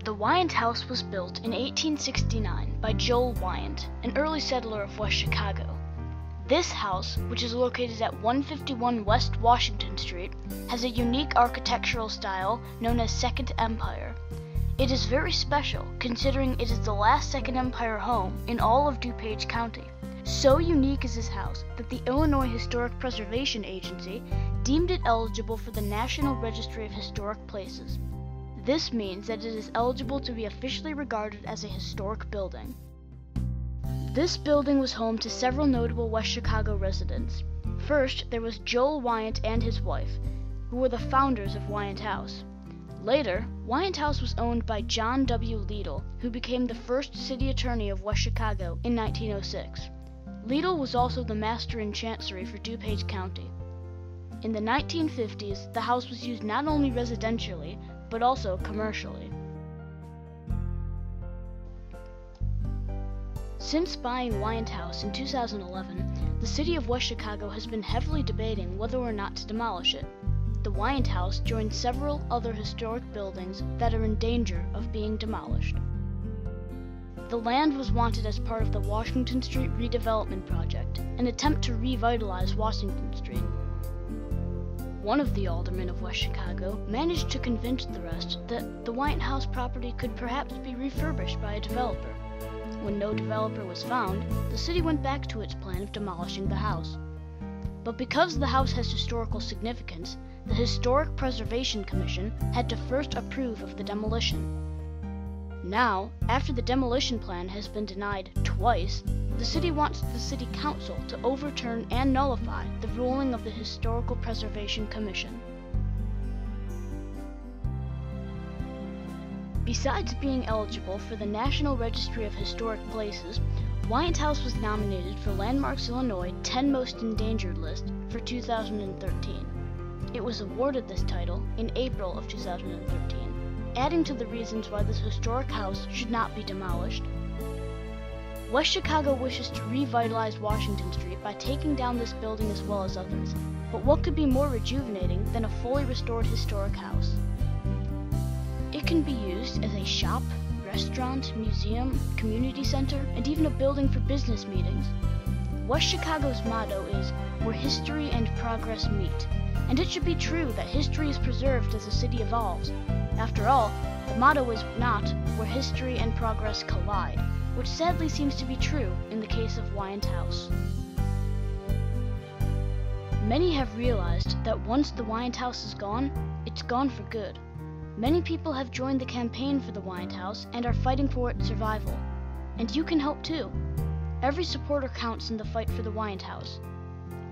The Wiant House was built in 1869 by Joel Wiant, an early settler of West Chicago. This house, which is located at 151 West Washington Street, has a unique architectural style known as Second Empire. It is very special, considering it is the last Second Empire home in all of DuPage County. So unique is this house that the Illinois Historic Preservation Agency deemed it eligible for the National Registry of Historic Places. This means that it is eligible to be officially regarded as a historic building. This building was home to several notable West Chicago residents. First, there was Joel Wiant and his wife, who were the founders of Wiant House. Later, Wiant House was owned by John W. Liedl, who became the first city attorney of West Chicago in 1906. Liedl was also the master in chancery for DuPage County. In the 1950s, the house was used not only residentially, but also commercially. Since buying Wiant House in 2011, the city of West Chicago has been heavily debating whether or not to demolish it. The Wiant House joins several other historic buildings that are in danger of being demolished. The land was wanted as part of the Washington Street redevelopment project, an attempt to revitalize Washington Street. One of the aldermen of West Chicago managed to convince the rest that the Wiant House property could perhaps be refurbished by a developer. When no developer was found, the city went back to its plan of demolishing the house. But because the house has historical significance, the Historic Preservation Commission had to first approve of the demolition. Now, after the demolition plan has been denied twice, the city wants the City Council to overturn and nullify the ruling of the Historical Preservation Commission. Besides being eligible for the National Registry of Historic Places, Wiant House was nominated for Landmarks Illinois 10 Most Endangered list for 2013. It was awarded this title in April of 2013, adding to the reasons why this historic house should not be demolished. West Chicago wishes to revitalize Washington Street by taking down this building as well as others, but what could be more rejuvenating than a fully restored historic house? It can be used as a shop, restaurant, museum, community center, and even a building for business meetings. West Chicago's motto is, "Where history and progress meet," and it should be true that history is preserved as the city evolves. After all, the motto is not, "Where history and progress collide," which sadly seems to be true in the case of Wiant House. Many have realized that once the Wiant House is gone, it's gone for good. Many people have joined the campaign for the Wiant House and are fighting for its survival. And you can help too. Every supporter counts in the fight for the Wiant House.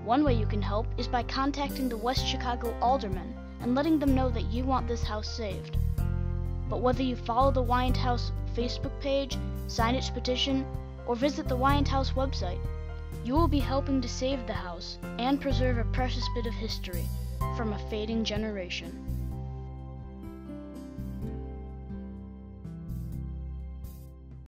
One way you can help is by contacting the West Chicago aldermen and letting them know that you want this house saved. But whether you follow the Wiant House Facebook page, sign its petition, or visit the Wiant House website, you will be helping to save the house and preserve a precious bit of history from a fading generation.